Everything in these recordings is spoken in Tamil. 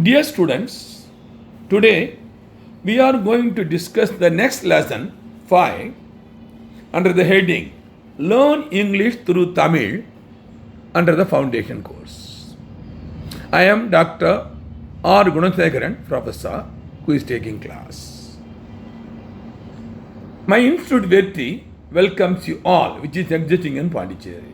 Dear students, today we are going to discuss the next lesson 5 under the heading Learn English through Tamil under the foundation course. I am Dr.R.G, professor who is taking class. My Institute Verti welcomes you all, which is existing in Pondicherry.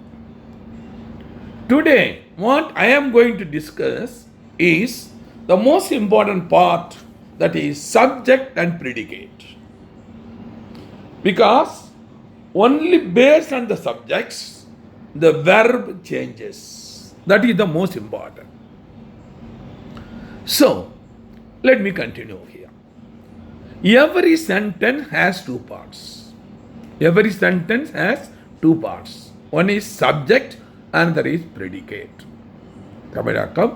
Today, what I am going to discuss is the most important part, that is subject and predicate. Because only based on the subjects, the verb changes. That is the most important. So, let me continue here. Every sentence has two parts. Every sentence has two parts. One is subject, another is predicate. தமிழாக்கம்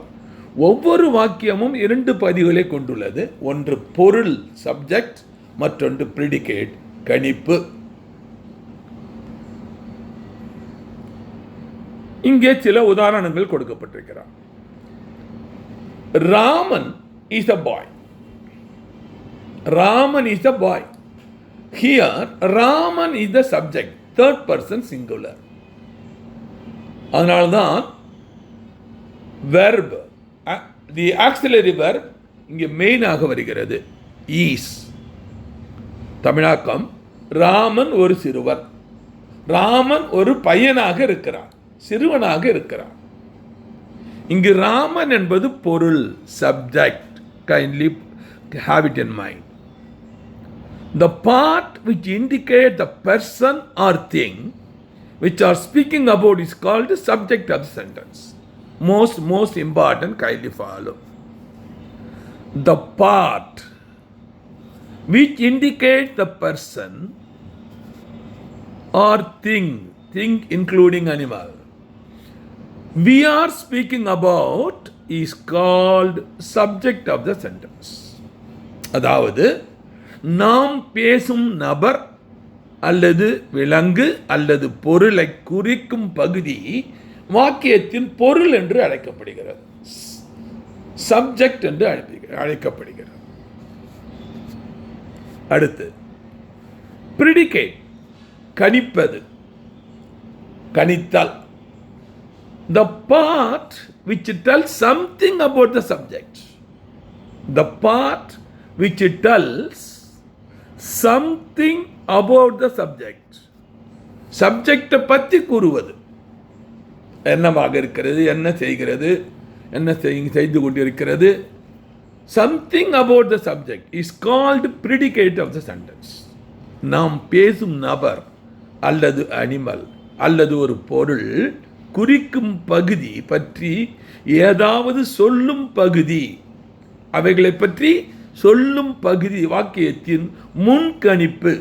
ஒவ்வொரு வாக்கியமும் இரண்டு பகுதிகளை கொண்டுள்ளது. ஒன்று பொருள் சப்ஜெக்ட், மற்றொன்று பிரிடிகேட் கணிப்பு. இங்கே சில உதாரணங்கள் கொடுக்கப்பட்டிருக்கிறார். Raman is a boy. Raman is a boy. Here Raman is the subject, third person singular. அதனால்தான் verb, the auxiliary verb இங்கே மெயினாக வருகிறது. ஈஸ். தமிழாக்கம் ராமன் ஒரு சிறுவன். ராமன் ஒரு பையனாக இருக்கிறார், சிறுவனாக இருக்கிறார். இங்கு ராமன் என்பது பொருள் subject. Kindly have it in mind. The part which indicate the person or thing which are speaking about is called the subject of the sentence. Most important, kindly follow. The part which indicate the person or thing including animal, we are speaking about is called subject of the sentence. அதாவது நாம் பேசும் நபர் அல்லது விலங்கு அல்லது பொருளை குறிக்கும் பகுதி வாக்கியத்தின் பொருள் என்று அழைக்கப்படுகிறது. சப்ஜெக்ட் என்று அழைக்கப்படுகிறது. அடுத்து பிரிடிகேட், கணிப்பது, கணித்தல். The part which tells something about the subject. The part which tells something about the subject. சப்ஜெக்டை பற்றி கூறுவது. என்னவாக இருக்கிறது, என்ன செய்கிறது, என்ன செய்து கொண்டிருக்கிறது. Something about the subject is called predicate of the sentence. நாம் பேசும் நபர் அல்லது அனிமல் அல்லது ஒரு பொருள் குறிக்கும் பகுதி பற்றி ஏதாவது சொல்லும் பகுதி, அவைகளை பற்றி சொல்லும் பகுதி வாக்கியத்தின் முன்கணிப்பு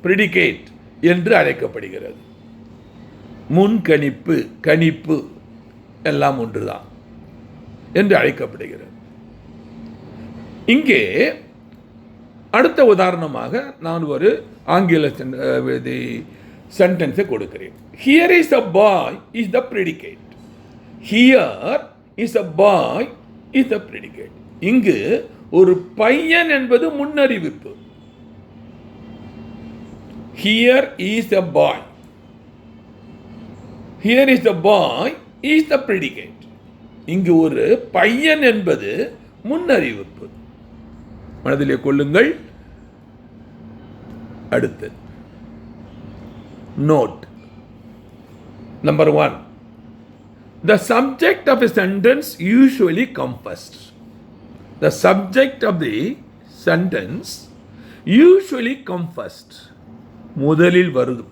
பிரிடிகேட் என்று அழைக்கப்படுகிறது. முன்கணிப்பு, கணிப்பு எல்லாம் ஒன்றுதான் என்று அழைக்கப்படுகிறது. இங்கே அடுத்த உதாரணமாக நான் ஒரு ஆங்கில சென்டென்ஸை கொடுக்கிறேன். Here is a boy is the predicate. Here is a boy is the predicate. இங்கு ஒரு பையன் என்பது முன்னறிவிப்பு. Here is a boy. Here is a boy is the predicate. இங்கு ஒரு பையன் என்பது முன்னறிவிப்பு. மனதிலே கொள்ளுங்கள். அடுத்து note. Number 1. The subject of a sentence usually comes first. The subject of the sentence usually comes first. முதலில் வருது.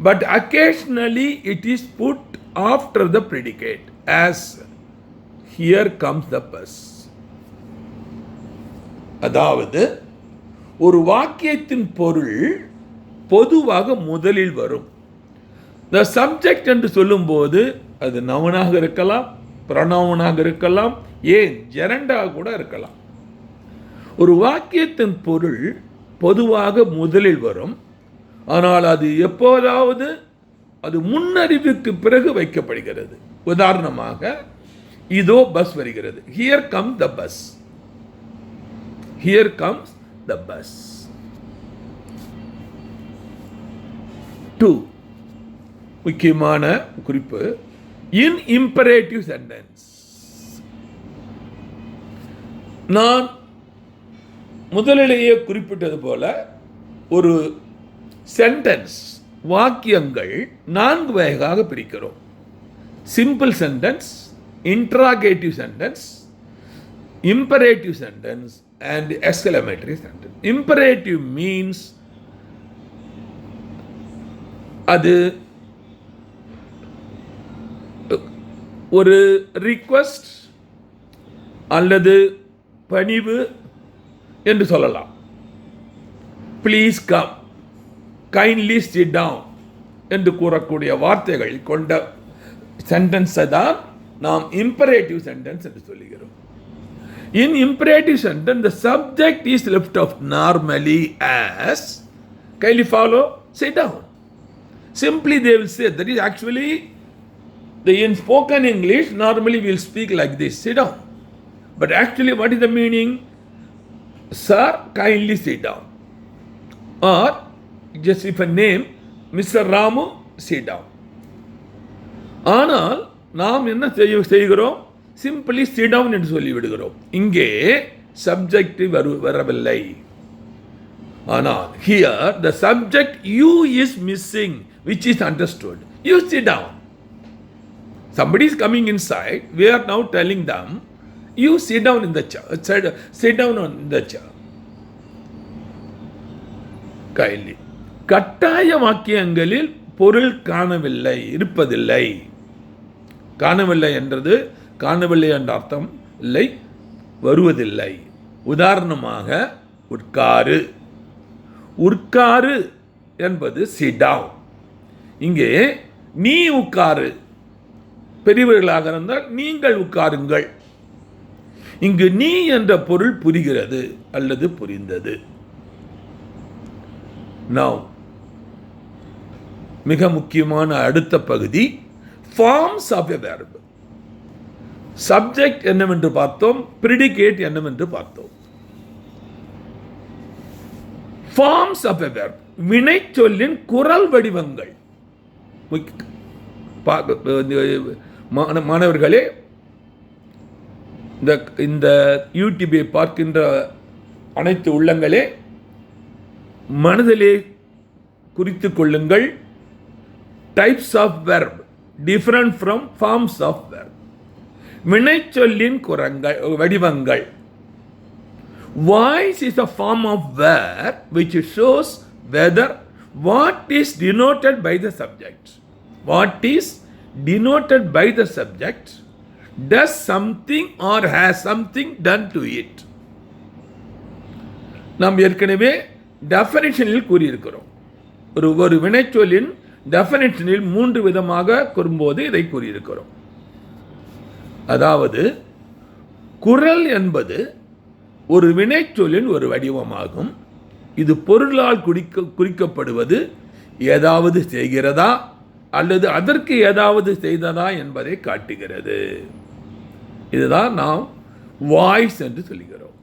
But occasionally it is put after the predicate, as here comes the bus. அதாவது ஒரு வாக்கியத்தின் பொருள் பொதுவாக முதலில் வரும். The subject என்று சொல்லும்போது அது நவுனாக இருக்கலாம், ப்ரொனவுனாக இருக்கலாம், ஏன் ஜெரண்டாக கூட இருக்கலாம். ஒரு வாக்கியத்தின் பொருள் பொதுவாக முதலில் வரும். ஆனால் அது எப்போதாவது அது முன்னறிவுக்கு பிறகு வைக்கப்படுகிறது. உதாரணமாக இதோ பஸ் வருகிறது. Here come the bus. Here comes the bus. 2 முக்கியமான குறிப்பு, இன் இம்பரேட்டிவ் சென்டென்ஸ். நான் முதலிலேயே குறிப்பிட்டது போல ஒரு சென்டென்ஸ், வாக்கியங்கள் 4 வகையாக பிரிக்கிறோம். Simple sentence, interrogative sentence, imperative sentence and exclamatory sentence. Imperative means அது ஒரு ரிக்வெஸ்ட் அல்லது பணிவு என்று சொல்லலாம். Please come, kindly sit down என்று கூறக்கூடிய வார்த்தைகள் கொண்ட சென்டென்ஸை தான் நாம் imperative sentence என்று சொல்லுகிறோம். In imperative sentence, the subject is left off normally as, kindly follow, sit down. Simply they will say, that is actually, in spoken English, normally we will speak like this, sit down. But actually what is the meaning? Sir, kindly sit down. Or, just if a name, Mr. Ramu, sit down. ஆனால் நாம் என்ன செய்கிறோம்? சிம்பிளி சிட் டவுன் என்று சொல்லிவிடுகிறோம். இங்கே சப்ஜெக்ட் வரவில்லை. ஆனால் here the subject you is missing, which is understood. You sit down. Somebody is coming inside. We are now telling them, you sit down in the chair. Sit down on the chair. கைலி கட்டாய வாக்கியங்களில் பொருள் காணவில்லை, இருப்பதில்லை. காணவில்லை என்றது காணவில்லை என்ற அர்த்தம் இல்லை, வருவதில்லை. உதாரணமாக உட்காரு. உட்காரு என்பது sit down. இங்கே நீ உட்காரு, பெரியவர்களாக இருந்தால் நீங்கள் உட்காருங்கள். இங்கு நீ என்ற பொருள் புரிகிறது அல்லது புரிந்தது. Now, மிக முக்கியமான அடுத்த பகுதி, forms of a verb. Subject என்னவென்று பார்த்தோம், predicate என்னவென்று பார்த்தோம். ஃபார்ம்ஸ் ஆஃப் எ வெர்ப், வினை சொல்லின் குரல் வடிவங்கள். மாணவர்களே, இந்த யூடியூபை பார்க்கின்ற அனைத்து உள்ளங்களே மனதிலே குறித்து கொள்ளுங்கள். Types of verb different from forms of verb. வினைச்சொல்லின் வடிவங்கள். Voice is a form of verb which shows whether what is denoted by the subject. What is denoted by the subject does something or has something done to it. நாம் ஏற்கனவே டெஃபினிஷனில் கூறியிருக்கிறோம். ஒரு வினைச்சொல்லின் டெஃபினிஷனில் 3 விதமாக கூறும்போது இதை கூறியிருக்கிறோம். அதாவது குரல் என்பது ஒரு வினைச்சொல்லின் ஒரு வடிவமாகும். இது பொருளால் குறிக்கப்படுவது ஏதாவது செய்கிறதா அல்லது அதற்கு ஏதாவது செய்ததா என்பதை காட்டுகிறது. இதுதான் நாம் வாய்ஸ் என்று சொல்கிறோம்.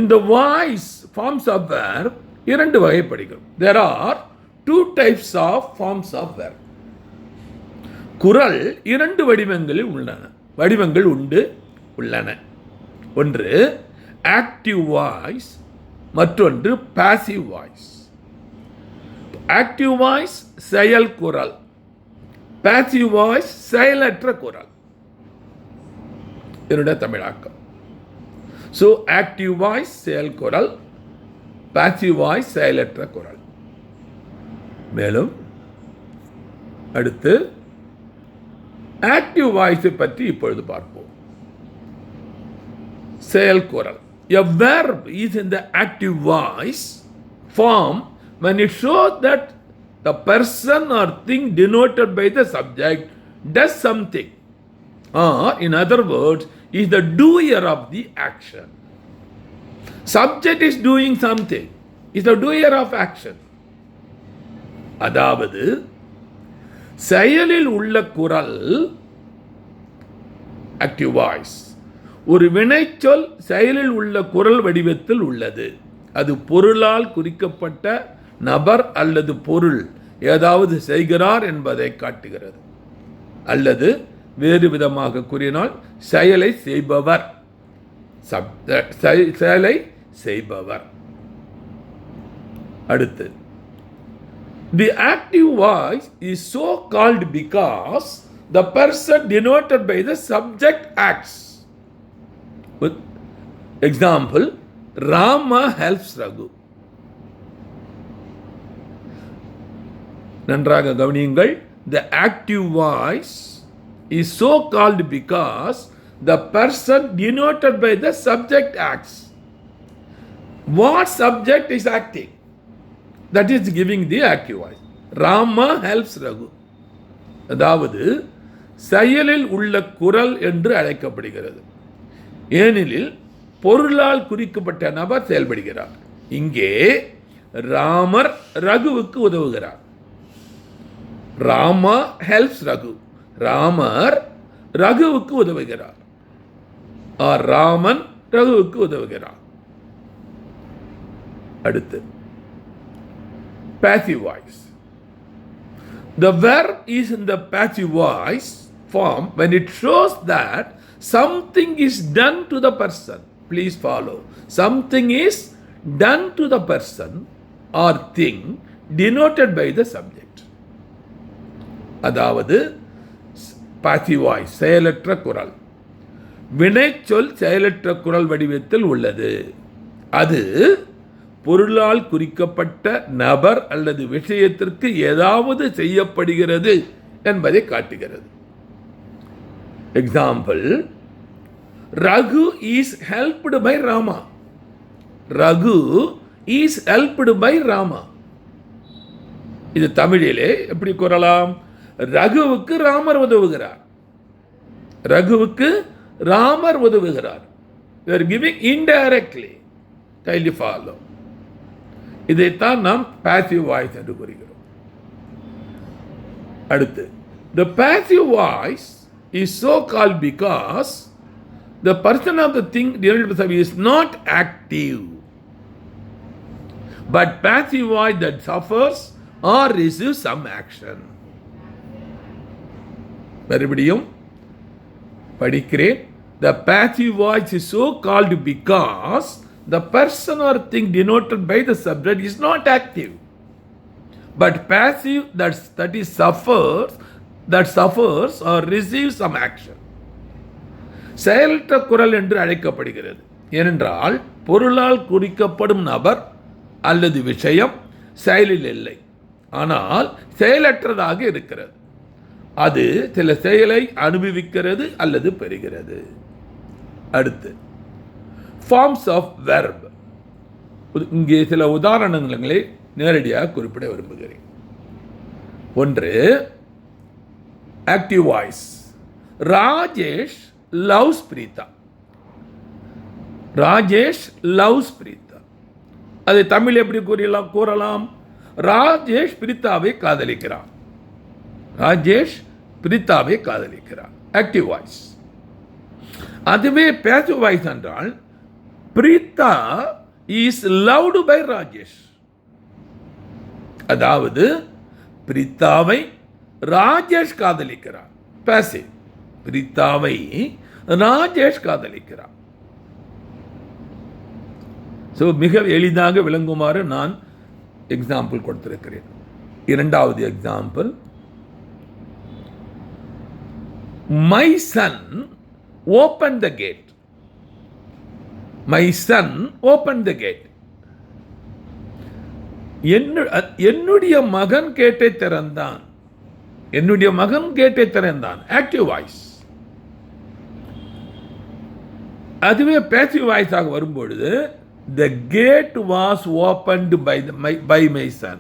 இந்த வாய்ஸ் ஃபார்ம்ஸ் ஆஃப் வெர்ப் 2 வகைப்படுகிறோம். There are 2 types of forms of verb. குரல் 2 வடிவங்கள் உள்ளன. ஒன்று ஆக்டிவ் வாய்ஸ், மற்றொன்று பாசிவ் வாய்ஸ். ஆக்டிவ் வாய்ஸ் செயல் குரல், பாசிவ் வாய்ஸ் செயலற்ற குரல். என்னுடைய தமிழாக்கம். ஸோ ஆக்டிவ் வாய்ஸ் செயல் குரல், பாசிவ் வாய்ஸ் செயலற்ற குரல். மேலும் அடுத்து ஆக்டிவ் வாய்ஸை பற்றி இப்பொழுது பார்ப்போம். செயல் குரல். A verb is in the active voice form when it shows that the person or thing denoted by the subject does something, or in other words is the doer of the action. Subject is doing something, is the doer of action. அதாவது செயலில் உள்ள குரல் ஆக்டிவ் வாய்ஸ். ஒரு வினைச்சொல் செயலில் உள்ள குரல் வடிவத்தில் உள்ளது. அது பொருளால் குறிக்கப்பட்ட நபர் அல்லது பொருள் ஏதாவது செய்கிறார் என்பதை காட்டுகிறது. அல்லது வேறு விதமாக கூறினால் செயலை செய்பவர். செயலை செய்பவர். அடுத்து, the active voice is so called because the person denoted by the subject acts. With example, Rama helps Raghu. நன்றாக கவனியுங்கள். The active voice is so called because the person denoted by the subject acts. What subject is acting? That is giving the active voice. Rama helps Raghu. அதாவது செயலில் உள்ள குரல் என்று அழைக்கப்படுகிறது. ஏனெனில் பொருளால் குறிக்கப்பட்ட நபர் செயல்படுகிறார். இங்கே ராமர் ரகுவுக்கு உதவுகிறார். ராமா ஹெல்ப்ஸ் ரகு. ராமர் ரகுவுக்கு உதவுகிறார். ராமன் ரகுவுக்கு உதவுகிறார். அடுத்து, passive voice. The verb is in the passive voice form when it shows that something is done to the person. Please follow. Something is done to the person or thing denoted by the subject. அதாவது passive voice செயலற்ற குரல். வினைச்சொல் செயலற்ற குரல் வடிவத்தில் உள்ளது. அது பொருளால் குறிக்கப்பட்ட நபர் அல்லது விஷயத்திற்கு ஏதாவது செய்யப்படுகிறது என்பதை காட்டுகிறது. Example, Raghu is helped by Rama. Raghu is helped by Rama. இது தமிழிலே எப்படி கூறலாம்? ரகுவுக்கு Ramar உதவுகிறார். ரகுவுக்கு Ramar உதவுகிறார். We are giving indirectly. Kindly follow. இதைத்தான் நாம் passive voice என்று கூறுகிறோம். அடுத்து, the passive voice is so called because the person of the thing is not active, but passive voice that suffers or receives some action. மறுபடியும் படிக்கிறேன். The passive voice is so called because the person or thing denoted by the subject is not active, but passive that suffers or receives some action. செயலற்ற குரல் என்று அழைக்கப்படுகிறது. ஏனென்றால் பொருளால் குறிக்கப்படும் நபர் அல்லது விஷயம் செயலில் இல்லை, ஆனால் செயலற்றதாக இருக்கிறது. அது சில செயலை அனுபவிக்கிறது அல்லது பெறுகிறது. அடுத்து, ஃபார்ம்ஸ் ஆஃப் வெர்ப். இங்கே சில உதாரணங்களை நேரடியாக குறிப்பிட விரும்புகிறேன். ஒன்று, active voice. Rajesh loves Preetha. Rajesh loves Preetha. அதை தமிழ் எப்படி கூறலாம்? ராஜேஷ் பிரீதாவை காதலிக்கிறார். ராஜேஷ் பிரீதாவை காதலிக்கிறார். Active voice. அதுவே பேசிவ் வாய்ஸ் என்றால் Preetha is loved by Rajesh. அதாவது பிரீதாவை ராஜேஷ் காதலிக்கிறார். பேசிவ். பிரீதாவை ராஜேஷ் காதலிக்கிறார். ஸோ மிக எளிதாக விளங்குமாறு நான் எக்ஸாம்பிள் கொடுத்திருக்கிறேன். இரண்டாவது example, my son opened the gate. My son opened the gate. என்னுடைய மகன் கேட்டை திறந்தான். என்னுடைய மகன் கேட்டை திறந்தான். Active voice. அதுவே பேசிவ் வாய்ஸாக வரும்பொழுது the gate was opened by my son.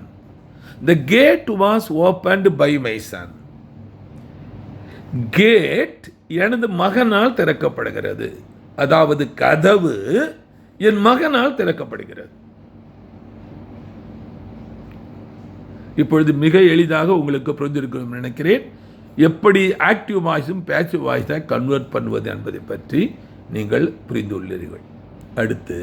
The gate was opened by my son. Gate எனது மகனால் திறக்கப்படுகிறது. அதாவது கதவு என் மகனால் திறக்கப்படுகிறது. இப்பொழுது மிக எளிதாக உங்களுக்கு புரிந்திருக்கும் நினைக்கிறேன். எப்படி ஆக்டிவ் வாய்ஸும் பேசிவ் வாய்ஸை கன்வெர்ட் பண்ணுவது என்பதை பற்றி நீங்கள் புரிந்துள்ளீர்கள். அடுத்து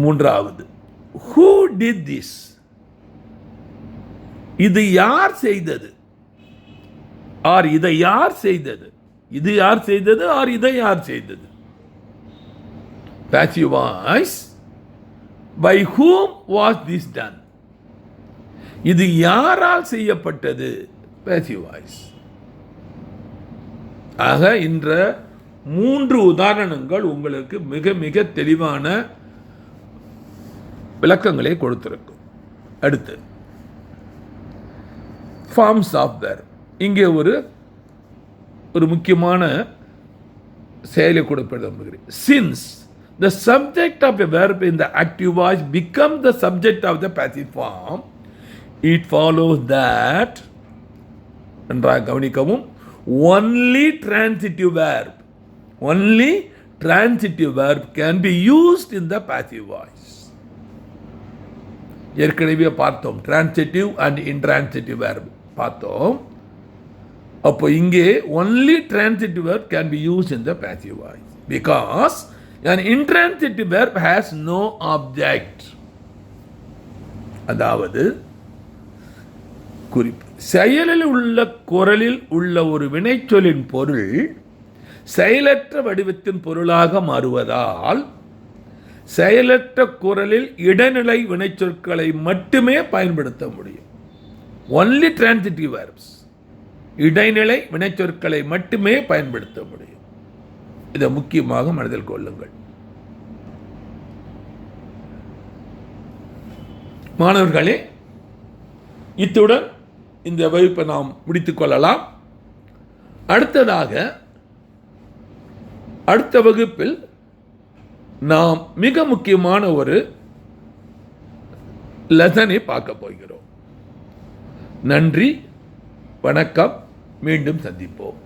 மூன்றாவது, who did this? இது யார் செய்தது? ஆர் இதை யார் செய்தது? இது யார் செய்தது? ஆர் இதை யார் செய்தது? Passive voice, by whom was this done? இது யாரால் செய்யப்பட்டது? Passive voice. ஆக இன்ற 3 உதாரணங்கள் உங்களுக்கு மிக மிக தெளிவான விளக்கங்களை கொடுத்திருக்கும். அடுத்து ஃபார்ம்ஸ் ஆஃப் வெர்ப். இங்கே ஒரு முக்கியமான செயலை கொடுப்பது நம்புகிறேன். Since the subject of a verb in the active voice becomes the subject of the passive form, it follows that, நன்றாக கவனிக்கவும், only transitive verb can be used in the passive voice. ஏற்கனவே பார்த்தோம் transitive and intransitive verb பார்த்தோம். அப்போ இங்கே only transitive verb can be used in the passive voice because an intransitive verb has no object. அதாவது குறிப்பு, செயலில் உள்ள குரலில் உள்ள ஒரு வினைச்சொல்லின் பொருள் செயலற்ற வடிவத்தின் பொருளாக மாறுவதால் செயலற்ற குரலில் இடைநிலை வினைச்சொற்களை மட்டுமே பயன்படுத்த முடியும். ஒன்லி டிரான்சிட்டிவ் வெர்ப்ஸ், இடைநிலை வினைச்சொற்களை மட்டுமே பயன்படுத்த முடியும். இதை முக்கியமாக மனதில் கொள்ளுங்கள். மாணவர்களே, இத்துடன் இந்த வகுப்பை நாம் முடித்துக் கொள்ளலாம். அடுத்ததாக அடுத்த வகுப்பில் நாம் மிக முக்கியமான ஒரு லெசனை பார்க்க போகிறோம். நன்றி, வணக்கம், மீண்டும் சந்திப்போம்.